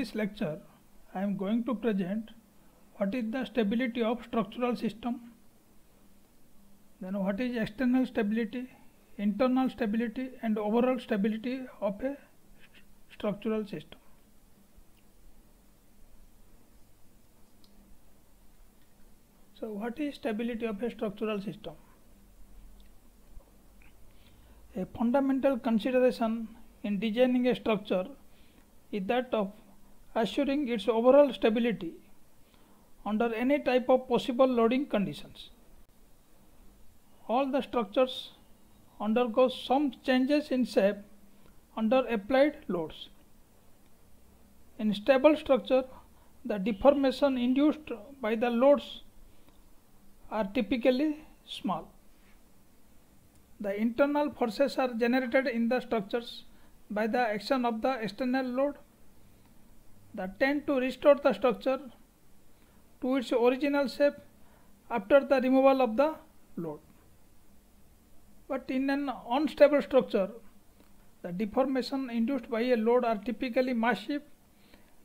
this lecture, I am going to present what is the stability of structural system, then what is external stability, internal stability and overall stability of a structural system. So what is stability of a structural system? A fundamental consideration in designing a structure is that of assuring its overall stability under any type of possible loading conditions. All the structures undergo some changes in shape under applied loads. In stable structure, the deformation induced by the loads are typically small. The internal forces are generated in the structures by the action of the external load that tend to restore the structure to its original shape after the removal of the load. But in an unstable structure, the deformation induced by a load are typically massive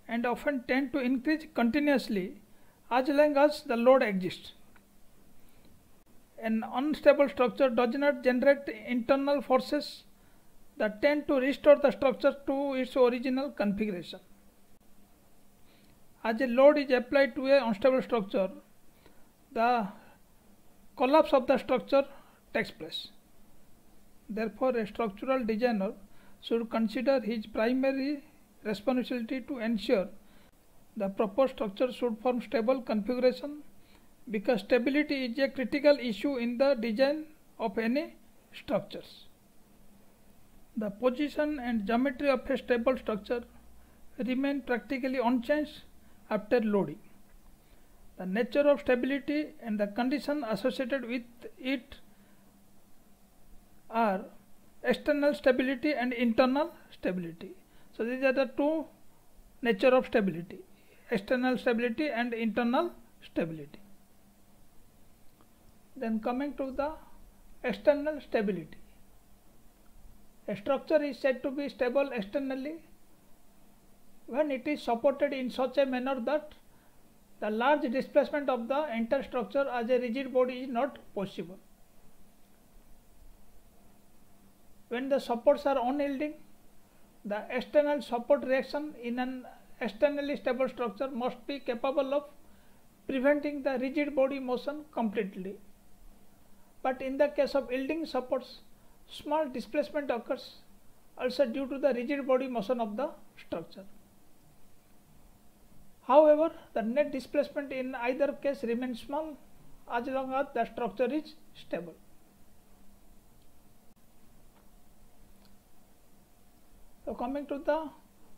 and often tend to increase continuously as long as the load exists. An unstable structure does not generate internal forces that tend to restore the structure to its original configuration. As a load is applied to an unstable structure, the collapse of the structure takes place. Therefore, a structural designer should consider his primary responsibility to ensure the proposed structure should form stable configuration, because stability is a critical issue in the design of any structures. The position and geometry of a stable structure remain practically unchanged after loading. The nature of stability and the condition associated with it are external stability and internal stability. So these are the two nature of stability: external stability and internal stability. Then coming to the external stability. A structure is said to be stable externally when it is supported in such a manner that the large displacement of the entire structure as a rigid body is not possible. When the supports are unyielding, the external support reaction in an externally stable structure must be capable of preventing the rigid body motion completely. But in the case of yielding supports, small displacement occurs also due to the rigid body motion of the structure. However, the net displacement in either case remains small as long as the structure is stable. So coming to the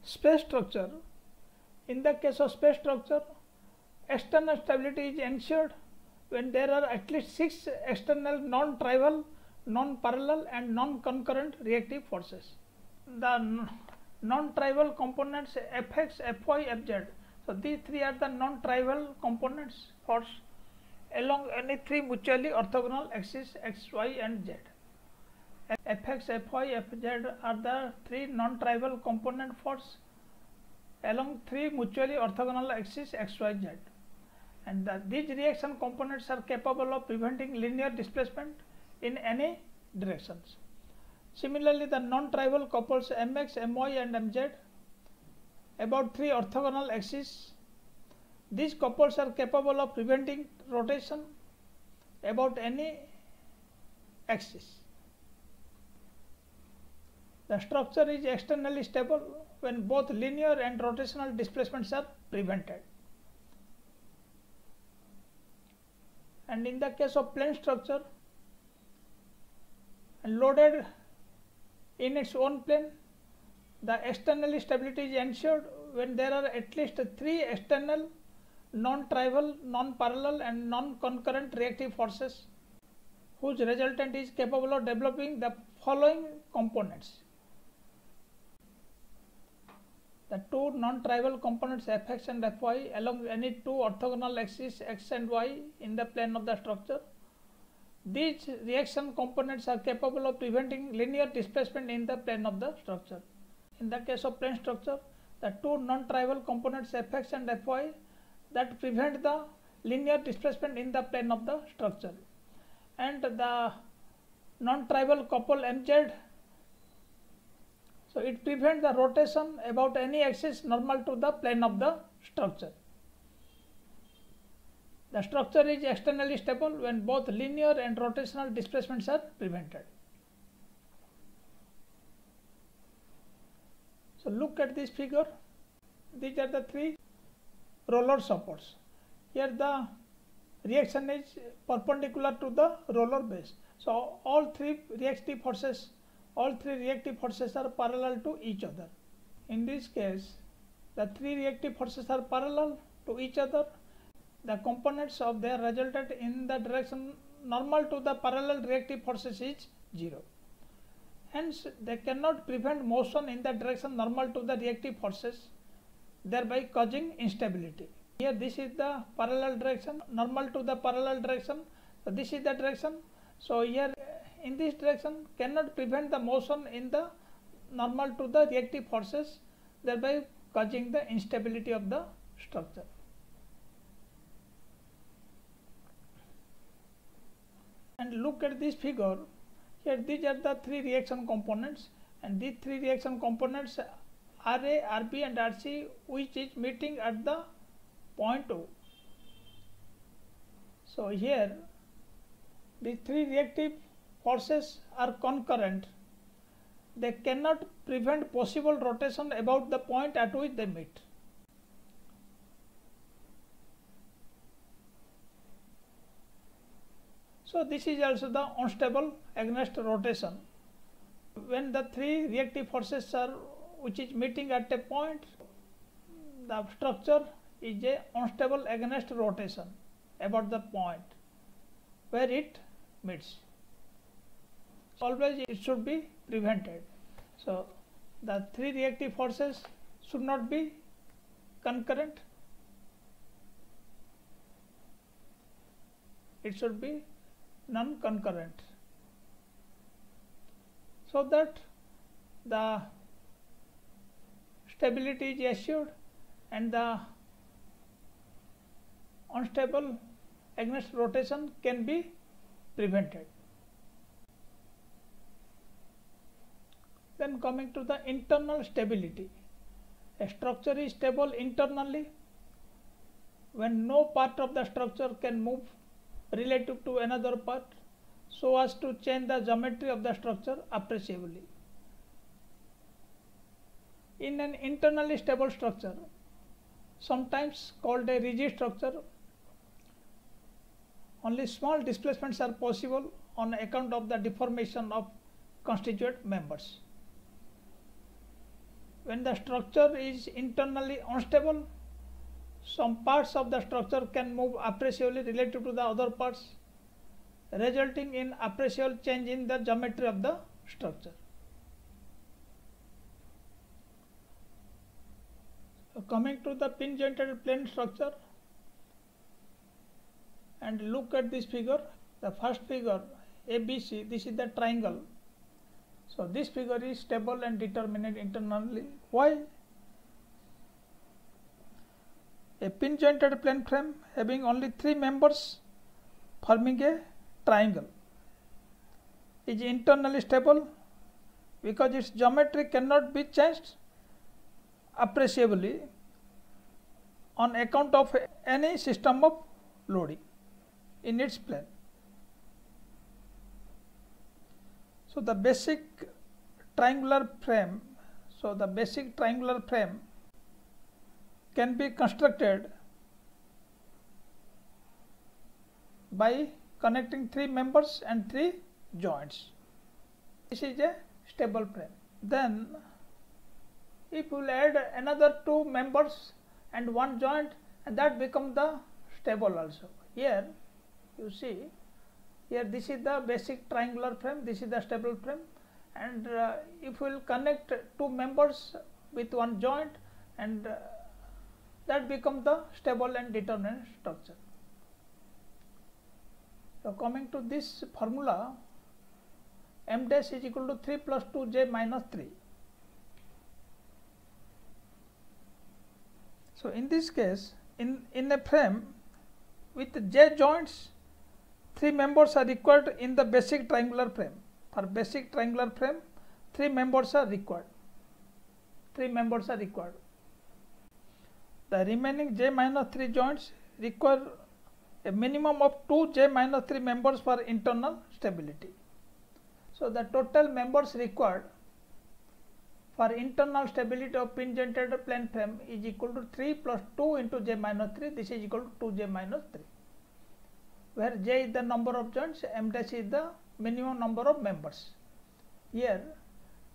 space structure, in the case of space structure, external stability is ensured when there are at least 6 external non-trivial, non-parallel and non-concurrent reactive forces. The non-trivial components Fx, Fy, Fz. So these three are the non-trivial components force along any three mutually orthogonal axes x, y and z. Fx, Fy, Fz are the three non-trivial component force along three mutually orthogonal axes x, y, z. And these reaction components are capable of preventing linear displacement in any directions. Similarly, the non-trivial couples Mx, My and Mz about three orthogonal axes, these couples are capable of preventing rotation about any axis. The structure is externally stable when both linear and rotational displacements are prevented. And in the case of plane structure, loaded in its own plane, the external stability is ensured when there are at least 3 external non-trivial, non-parallel and non-concurrent reactive forces whose resultant is capable of developing the following components. The two non-trivial components Fx and Fy along any two orthogonal axes x and y in the plane of the structure. These reaction components are capable of preventing linear displacement in the plane of the structure. In the case of plane structure, the two non-trivial components fx and fy that prevent the linear displacement in the plane of the structure, and the non-trivial couple mz, so it prevents the rotation about any axis normal to the plane of the structure. The structure is externally stable when both linear and rotational displacements are prevented. So look at this figure. These are the three roller supports. Here the reaction is perpendicular to the roller base. So all three reactive forces are parallel to each other. In this case, the three reactive forces are parallel to each other. The components of their resultant in the direction normal to the parallel reactive forces is 0. Hence, they cannot prevent motion in the direction normal to the reactive forces, thereby causing instability. Here this is the parallel direction, normal to the parallel direction. So this is the direction. So here in this direction cannot prevent the motion in the normal to the reactive forces, thereby causing the instability of the structure. And look at this figure. Here these are the three reaction components, and these three reaction components RA, RB and RC, which is meeting at the point O. So here the three reactive forces are concurrent. They cannot prevent possible rotation about the point at which they meet. So this is also the unstable against rotation. When the three reactive forces are which is meeting at a point, the structure is a unstable against rotation about the point where it meets. Always it should be prevented. So the three reactive forces should not be concurrent. It should be non-concurrent, so that the stability is assured and the unstable against rotation can be prevented. Then coming to the internal stability. A structure is stable internally when no part of the structure can move relative to another part so as to change the geometry of the structure appreciably. In an internally stable structure, sometimes called a rigid structure, only small displacements are possible on account of the deformation of constituent members. When the structure is internally unstable, some parts of the structure can move appreciably relative to the other parts, resulting in appreciable change in the geometry of the structure. So coming to the pin jointed plane structure, and look at this figure. The first figure ABC, this is the triangle. So this figure is stable and determinate internally. Why? A pin jointed plane frame having only three members forming a triangle is internally stable because its geometry cannot be changed appreciably on account of any system of loading in its plane. So the basic triangular frame, can be constructed by connecting three members and three joints. This is a stable frame. Then if we will add another two members and one joint, and that becomes the stable also. Here you see, here this is the basic triangular frame, this is the stable frame, and if we will connect two members with one joint, and that becomes the stable and determinate structure. So coming to this formula, m dash is equal to 3 plus 2j minus 3. So in this case, in a frame with J joints, 3 members are required in the basic triangular frame. For basic triangular frame, 3 members are required. 3 members are required. The remaining J minus 3 joints require a minimum of 2 J minus 3 members for internal stability. So the total members required for internal stability of pin jointed plane frame is equal to 3 plus 2 into J minus 3. This is equal to 2J minus 3, where J is the number of joints, M dash is the minimum number of members. Here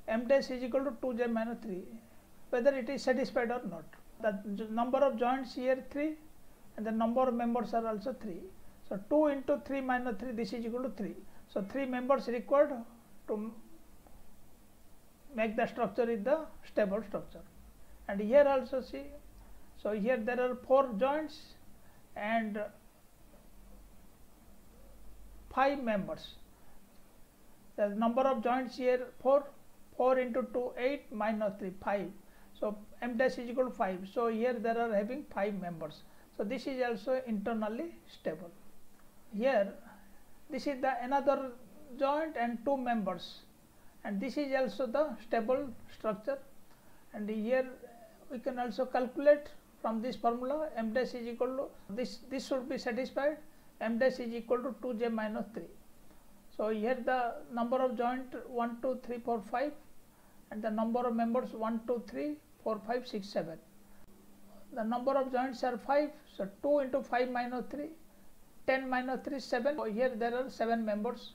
M dash is equal to 2J minus 3, whether it is satisfied or not. The number of joints here 3 and the number of members are also 3. So 2 into 3 minus 3, this is equal to 3. So 3 members required to make the structure is the stable structure. And here also see, so here there are 4 joints and 5 members. The number of joints here 4 into 2 8 minus 3 5. So M dash is equal to 5. So here there are having 5 members. So this is also internally stable. Here this is the another joint and 2 members, and this is also the stable structure. And here we can also calculate from this formula, M dash is equal to this should be satisfied. M dash is equal to 2J minus 3. So here the number of joint 1 2 3 4 5 and the number of members 1 2 3 4 5 6 7. The number of joints are 5. So 2 into 5 minus 3, 10 minus 3 7. So here there are 7 members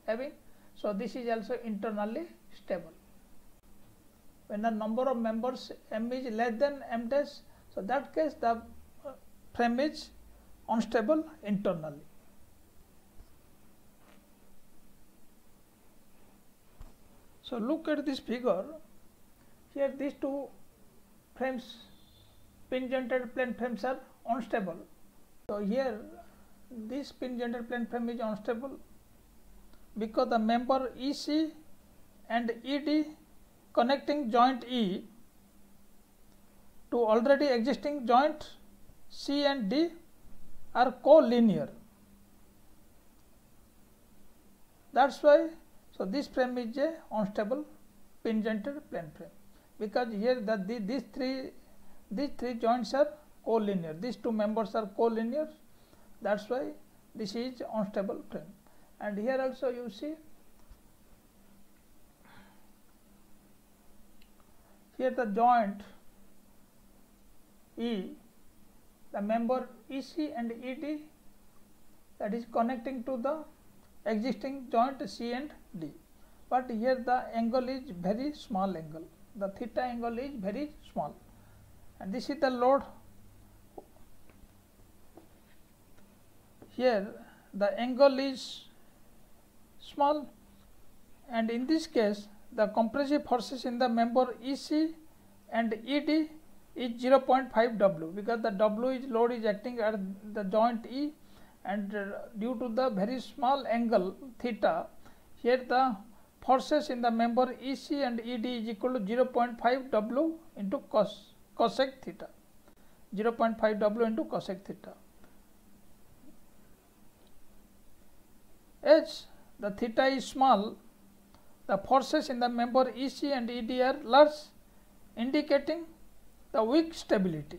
having. So this is also internally stable. When the number of members M is less than M dash, so that case the frame is unstable internally. So look at this figure. Here these 2 frames, pin jointed plane frames, are unstable. So here this pin jointed plane frame is unstable because the member EC and ED connecting joint E to already existing joint C and D are collinear. That's why, so this frame is a unstable pin jointed plane frame, because here these three joints are collinear. These 2 members are collinear. That's why this is unstable frame. And here also you see, here the joint E, the member EC and ED, that is connecting to the existing joint C and D. But here the angle is very small angle. The theta angle is very small. And this is the load. Here the angle is small, and in this case the compressive forces in the member EC and ED is 0.5 W, because the load is acting at the joint E, and due to the very small angle theta, here the forces in the member EC and ED is equal to 0.5 W into cosec theta. 0.5 W into cosec theta. As the theta is small, the forces in the member EC and ED are large, indicating the weak stability.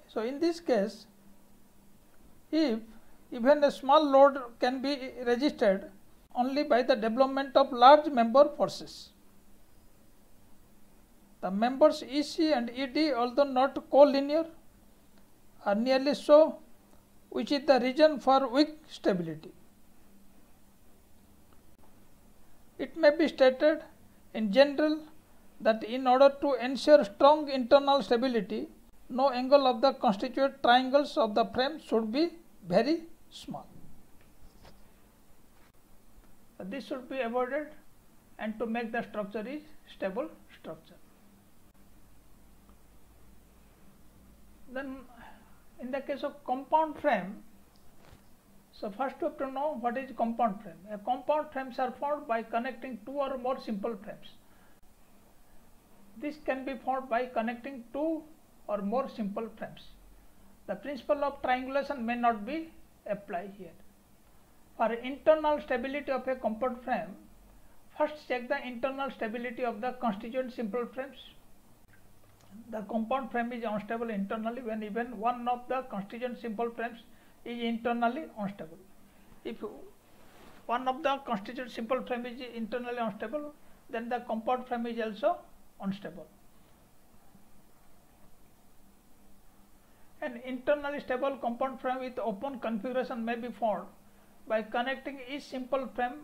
So in this case, if even a small load can be resisted only by the development of large member forces, the members EC and ED, although not collinear, are nearly so, which is the reason for weak stability. It may be stated in general that in order to ensure strong internal stability, no angle of the constituent triangles of the frame should be very small. This should be avoided, and to make the structure is stable structure. Then in the case of compound frame, so first we have to know what is compound frame. A compound frames are formed by connecting 2 or more simple frames. This can be formed by connecting 2 or more simple frames. The principle of triangulation may not be applied here. For internal stability of a compound frame, first check the internal stability of the constituent simple frames. The compound frame is unstable internally when even one of the constituent simple frames is internally unstable. If one of the constituent simple frame is internally unstable, then the compound frame is also unstable. An internally stable compound frame with open configuration may be formed by connecting each simple frame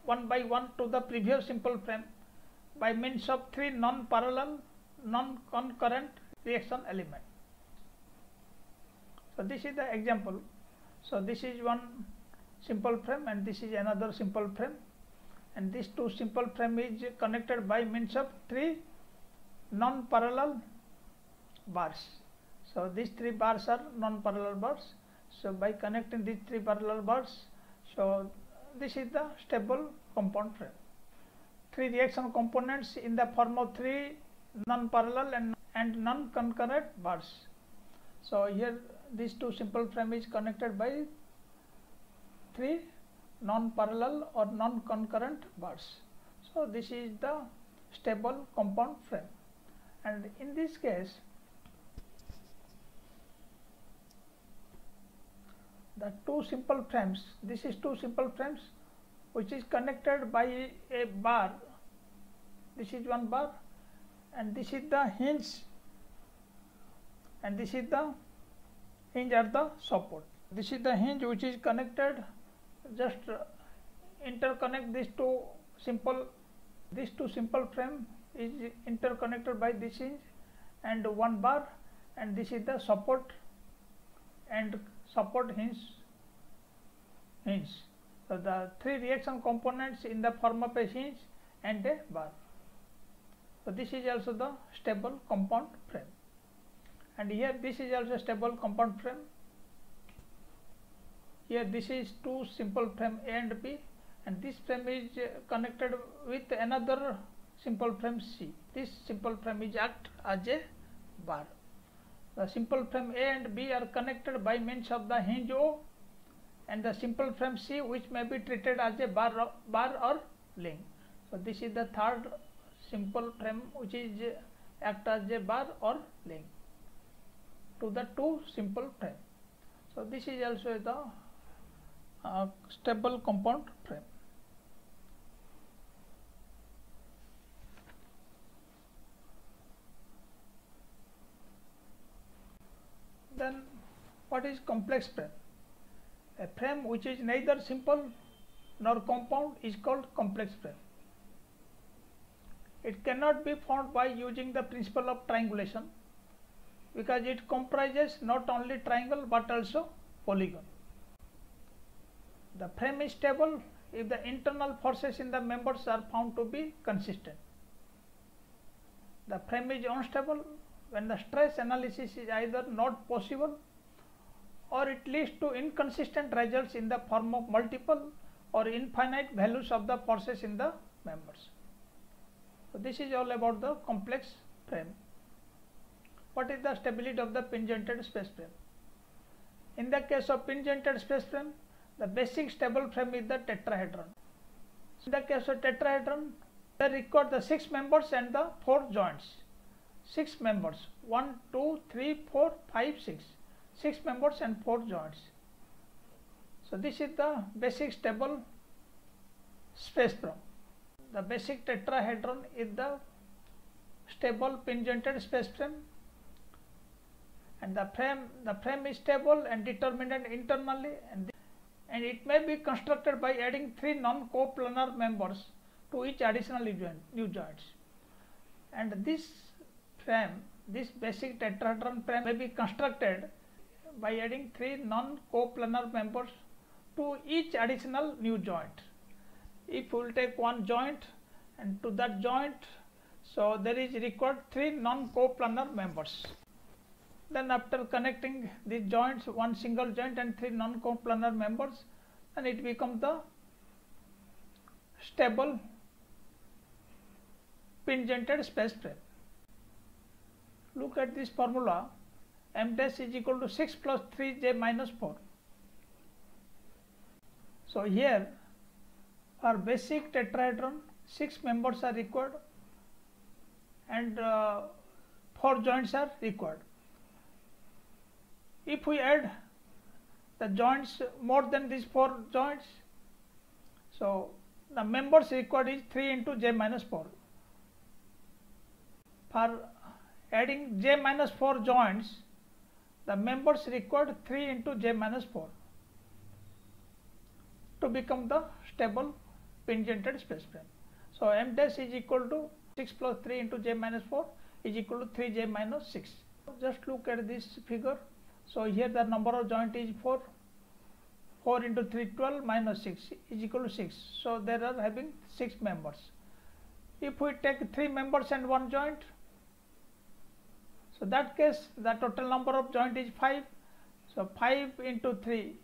one by one to the previous simple frame by means of three non-parallel, non-concurrent reaction elements. So this is the example. So this is one simple frame and this is another simple frame, and these two simple frame is connected by means of three non-parallel bars. So these three bars are non-parallel bars. So by connecting these three parallel bars, so this is the stable compound frame. Three reaction components in the form of three non-parallel and non-concurrent bars. So here these two simple frame is connected by three non-parallel or non-concurrent bars. So this is the stable compound frame, and in this case the two simple frames, this is two simple frames which is connected by a bar. This is one bar and this is the hinge, and this is the hinge at the support. This is the hinge which is connected, just interconnect these two simple frame is interconnected by this hinge and one bar, and this is the support and support hinge. So the three reaction components in the form of a hinge and a bar. So this is also the stable compound frame, and here this is also stable compound frame. Here this is two simple frame A and B, and this frame is connected with another simple frame C. This simple frame is act as a bar. The simple frame A and B are connected by means of the hinge O, and the simple frame C which may be treated as a bar or link. So this is the third simple frame which is act as a bar or link to the two simple frame. So this is also the stable compound frame. Then what is complex frame? A frame which is neither simple nor compound is called complex frame. It cannot be formed by using the principle of triangulation because it comprises not only triangle but also polygon. The frame is stable if the internal forces in the members are found to be consistent. The frame is unstable when the stress analysis is either not possible or it leads to inconsistent results in the form of multiple or infinite values of the forces in the members. So this is all about the complex frame. What is the stability of the pin-jointed space frame? In the case of pin-jointed space frame, the basic stable frame is the tetrahedron. In the case of tetrahedron, they record the 6 members and the 4 joints. 6 members, 1, 2, 3, 4, 5, 6. 6 members and 4 joints. So this is the basic stable space frame. The basic tetrahedron is the stable pin-jointed space frame, and the frame is stable and determined internally, and it may be constructed by adding 3 non-coplanar members to each additional new joints. And this basic tetrahedron frame may be constructed by adding 3 non-coplanar members to each additional new joint. If we will take one joint, and to that joint, so there is required 3 non-coplanar members. Then after connecting these joints, one single joint and 3 non-coplanar members, and it becomes the stable pin-jointed space frame. look at this formula, m dash is equal to 6 plus 3j minus 4. So here for basic tetrahedron 6 members are required and 4 joints are required. If we add the joints more than these 4 joints, so the members required is 3 into j minus 4. For adding j minus 4 joints, the members required 3 into j minus 4 to become the stable pin jointed space frame. So m dash is equal to 6 plus 3 into j minus 4 is equal to 3j minus 6. Just look at this figure. So here the number of joint is 4. 4 into 3, 12 minus 6 is equal to 6. So there are having 6 members. If we take 3 members and 1 joint, so that case the total number of joint is 5. So 5 into 3,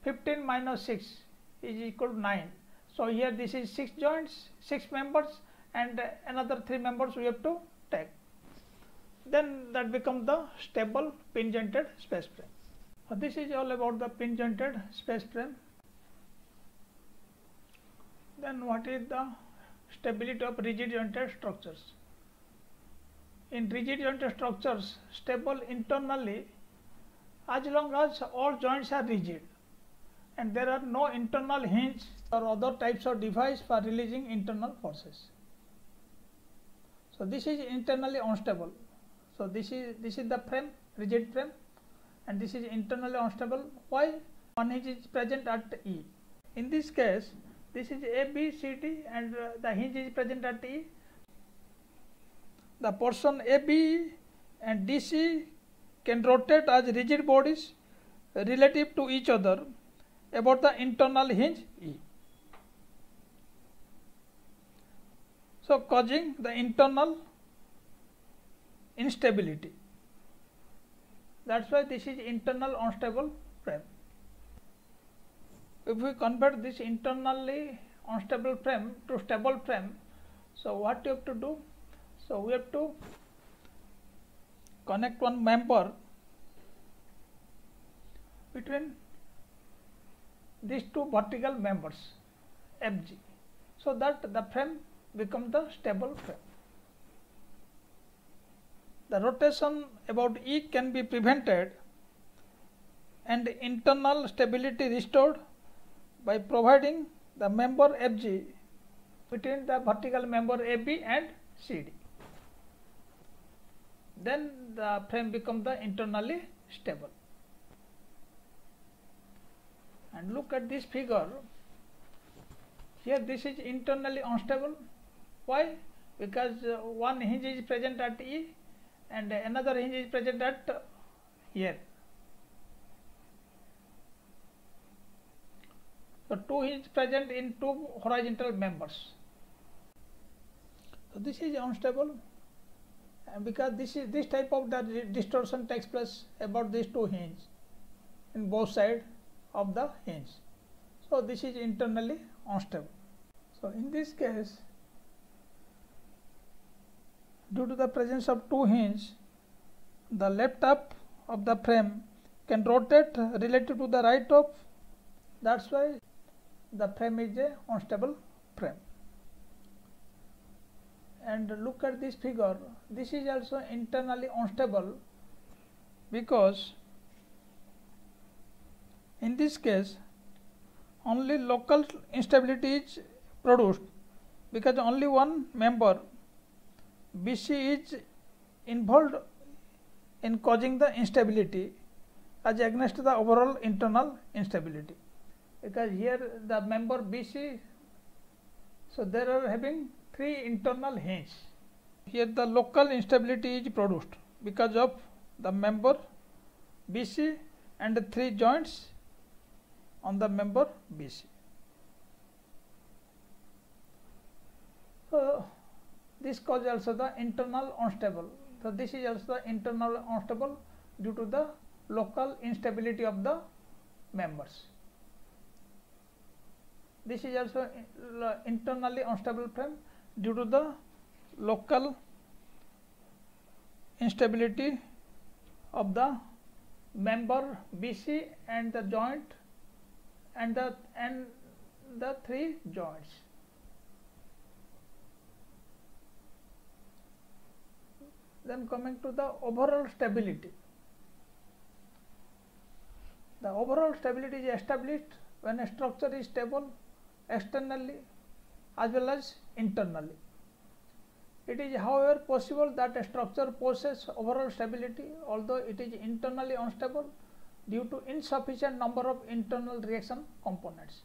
15 minus 6 is equal to 9. So here this is 6 joints, 6 members, and another 3 members we have to take. Then that becomes the stable pin jointed space frame. This is all about the pin jointed space frame. Then what is the stability of rigid jointed structures? In rigid jointed structures, stable internally as long as all joints are rigid and there are no internal hinge or other types of device for releasing internal forces. So this is internally unstable. So this is the frame, rigid frame, and this is internally unstable. Why? One hinge is present at E. In this case, this is A, B, C, D, and the hinge is present at E. The portion A, B, and DC can rotate as rigid bodies relative to each other about the internal hinge E. So causing the internal instability. That's why this is internal unstable frame. If we convert this internally unstable frame to stable frame, so what you have to do? So we have to connect one member between these two vertical members FG, so that the frame becomes the stable frame. The rotation about E can be prevented and internal stability restored by providing the member FG between the vertical member AB and CD. Then the frame becomes the internally stable. And look at this figure. Here this is internally unstable. Why? Because one hinge is present at E and another hinge is present at here. So two hinges present in two horizontal members. So this is unstable, and because this type of distortion takes place about these two hinges in both sides of the hinge. So this is internally unstable. So in this case, due to the presence of two hinges, the left half of the frame can rotate relative to the right half. That's why the frame is a unstable frame. And look at this figure. This is also internally unstable because in this case only local instability is produced because only one member BC is involved in causing the instability as against the overall internal instability. Because here the member BC, so there are having three internal hinges. Here the local instability is produced because of the member BC and the three joints on the member BC. So this causes also the internal unstable. So this is also the internal unstable due to the local instability of the members. This is also internally unstable frame due to the local instability of the member BC and the joint and the three joints. Then coming to the overall stability. The overall stability is established when a structure is stable externally as well as internally. It is however possible that a structure possesses overall stability although it is internally unstable due to insufficient number of internal reaction components.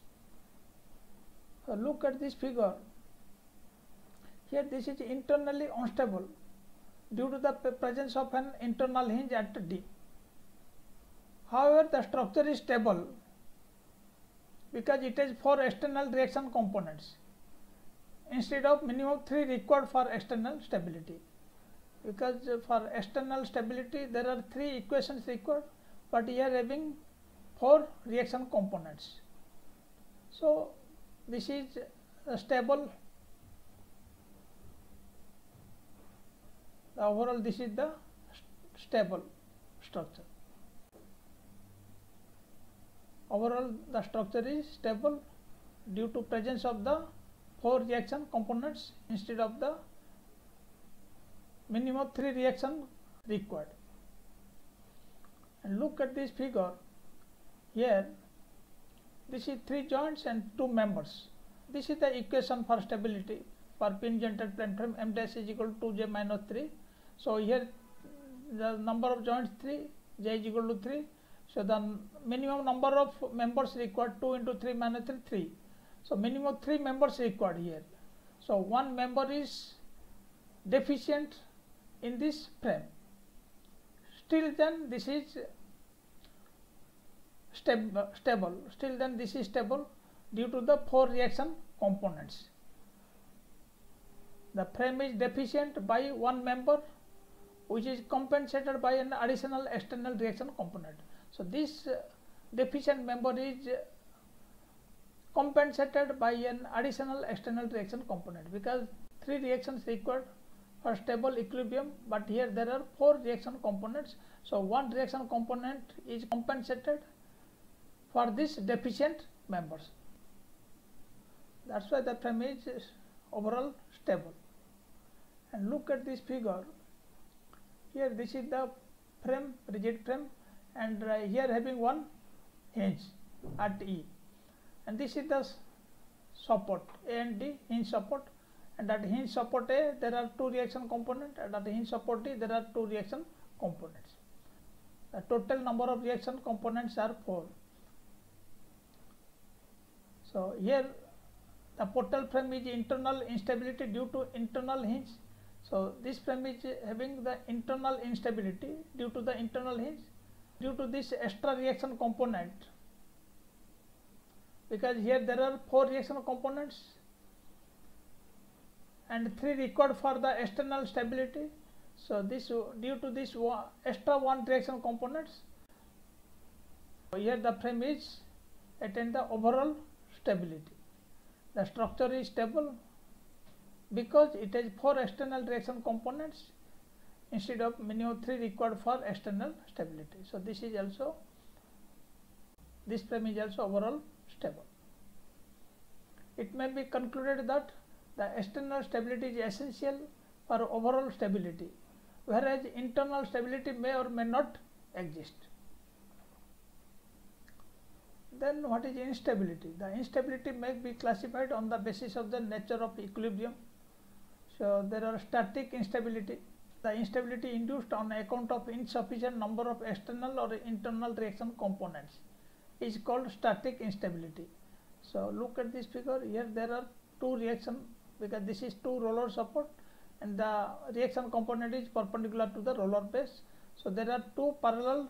So look at this figure. Here this is internally unstable due to the presence of an internal hinge at D. However, the structure is stable because it has 4 external reaction components instead of minimum 3 required for external stability. Because for external stability there are 3 equations required, but here having 4 reaction components. So this is stable. Overall this is the stable structure. Overall the structure is stable due to presence of the 4 reaction components instead of the minimum 3 reaction required. And look at this figure. Here this is 3 joints and 2 members. This is the equation for stability for pin jointed plane frame. M dash is equal to j minus 3. So here the number of joints 3, j is equal to 3. So the minimum number of members required 2 into 3 minus 3, 3. So minimum 3 members required here. So one member is deficient in this frame. Still then this is stable. Still then this is stable due to the 4 reaction components. The frame is deficient by one member which is compensated by an additional external reaction component. So this deficient member is compensated by an additional external reaction component because 3 reactions required for stable equilibrium, but here there are 4 reaction components. So one reaction component is compensated for this deficient members. That's why the frame is overall stable. And look at this figure. Here this is the frame, rigid frame, and here having one hinge at E, and this is the support A and D, hinge support, and at hinge support A there are 2 reaction components, and at hinge support D there are 2 reaction components. The total number of reaction components are 4. So here the portal frame is internal instability due to internal hinge. So this frame is having the internal instability due to the internal hinge, due to this extra reaction component, because here there are 4 reaction components and 3 required for the external stability. So this due to this extra 1 reaction components, here the frame is attain the overall stability. The structure is stable because it has 4 external reaction components instead of minimum 3 required for external stability. So this is also, this frame is also overall stable. It may be concluded that the external stability is essential for overall stability, whereas internal stability may or may not exist. Then what is instability? The instability may be classified on the basis of the nature of equilibrium. So there are static instability. The instability induced on account of insufficient number of external or internal reaction components is called static instability. So look at this figure. Here there are 2 reaction, because this is 2 roller support and the reaction component is perpendicular to the roller base. So there are 2 parallel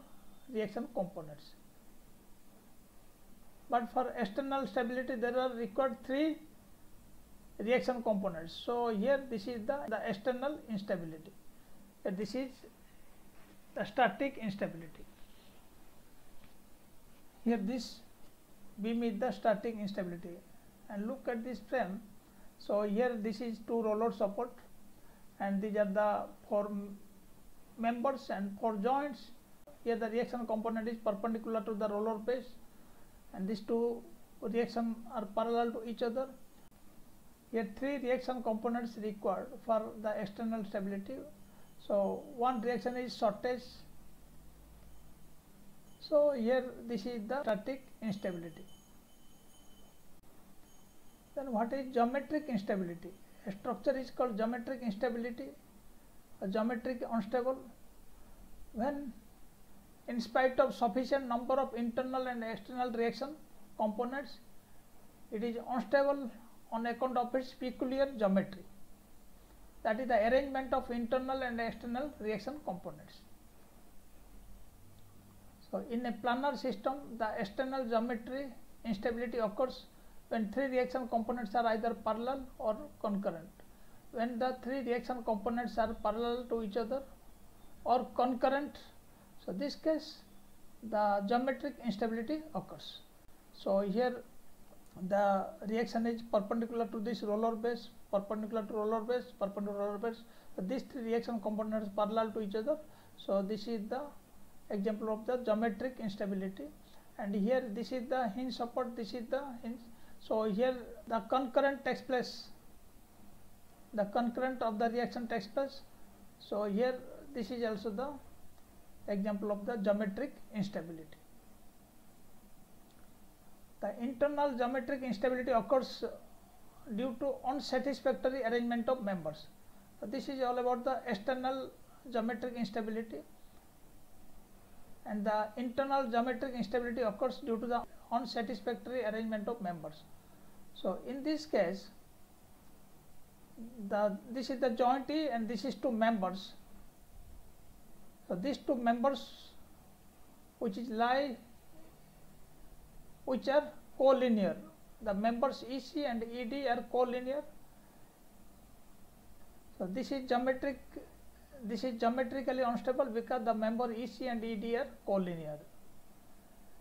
reaction components. But for external stability there are required 3 reaction components. So here this is the external instability. This is the static instability. Here this beam is the static instability. And look at this frame. So here this is 2 roller support and these are the 4 members and 4 joints. Here the reaction component is perpendicular to the roller base, and these two reactions are parallel to each other. Here 3 reaction components required for the external stability. So one reaction is shortage. So here this is the static instability. Then what is geometric instability? A structure is called geometric instability, a geometric unstable, when in spite of sufficient number of internal and external reaction components, it is unstable on account of its peculiar geometry, that is the arrangement of internal and external reaction components. So in a planar system, the external geometry instability occurs when 3 reaction components are either parallel or concurrent. When the 3 reaction components are parallel to each other or concurrent, so this case the geometric instability occurs. So here the reaction is perpendicular to this roller base, perpendicular to roller base, perpendicular to roller base. So these 3 reaction components parallel to each other. So this is the example of the geometric instability. And here this is the hinge support, this is the hinge. So here the concurrent takes place, the concurrent of the reaction takes place. So here this is also the example of the geometric instability. The internal geometric instability occurs due to unsatisfactory arrangement of members. So this is all about the external geometric instability, and the internal geometric instability occurs due to the unsatisfactory arrangement of members. So in this case, this is the jointee and this is 2 members. So these 2 members which are collinear. The members EC and ED are collinear. So this is geometrically unstable because the member EC and ED are collinear.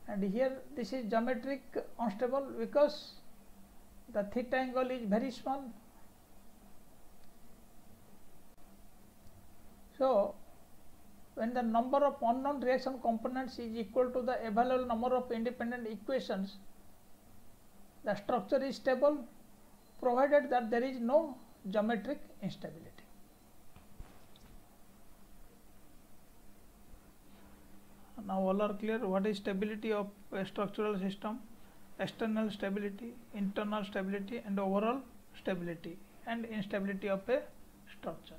And here this is geometric unstable because the theta angle is very small. So when the number of unknown reaction components is equal to the available number of independent equations, the structure is stable provided that there is no geometric instability. Now all are clear what is stability of a structural system, external stability, internal stability and overall stability and instability of a structure.